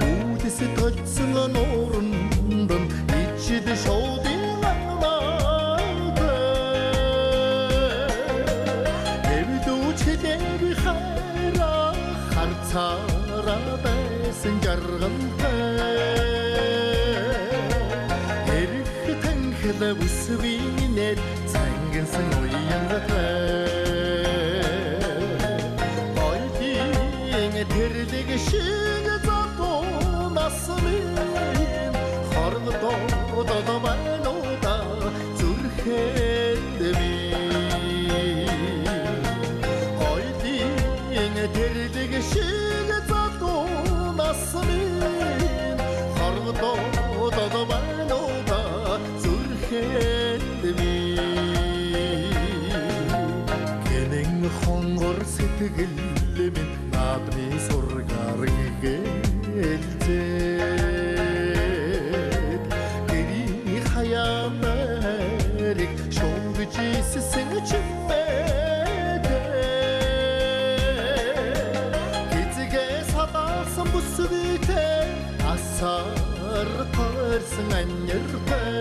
Үдэс толцсон нууранд ичид шоудын анаатай эвдүүч хэлээр хайраа харцаараа байсан жаргалтай эрх танхил үсвинээр цангинсан уянгатай тэрлэг шиг затуу насмын хорвоо додомануда зүрхэнд би ойдын тэрлэг шиг затуу насмын хорвоо додомануда зүрхэнд би гэнэн хонгор сэтгэл минь наадмын сургаар гэлзээд гэрийн хаяанарыг шонгож исэн чимээд эцгээ садаасан бүсгүйтэй асар тарсан аняртай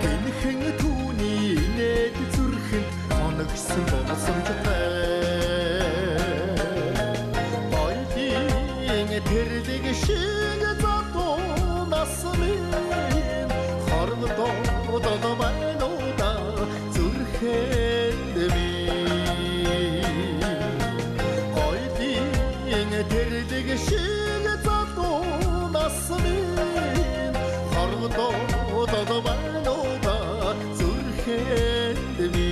гэнхэн түүний нээд зүрхэн оногсон болсонтой тэрлэг шиг затуу насмын хорвоо додомануда зүрхэнд би ойдын тэрлэг шиг затуу насмын хорвоо додомануда зүрхэнд би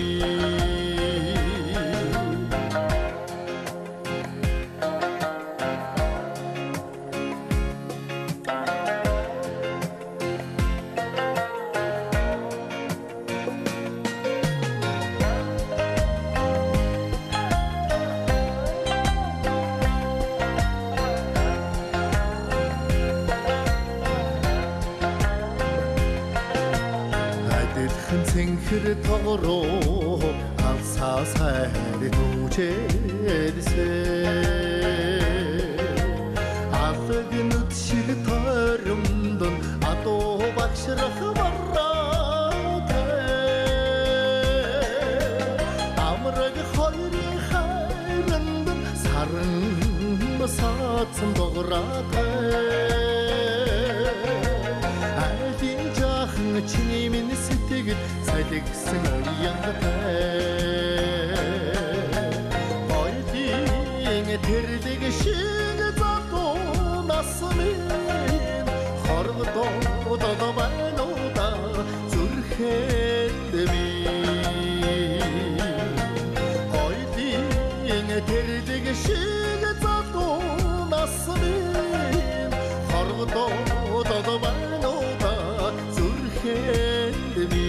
цэнхэр тоороо алсаа сайр түүчээдсэн алаг нүд шиг тойромдон адуу багшрах бараатай амраг хоёрын хайранд саран саацсан дограатай айлын жаахан чиний минь сэтгэл салгисан уянгатай ойдын тэрлэг шиг затуу насмын хорвоо додомануда зүрхэнд би ойдын тэрлэг шиг затуу насмын хорвоо додомануда зүрхэнд би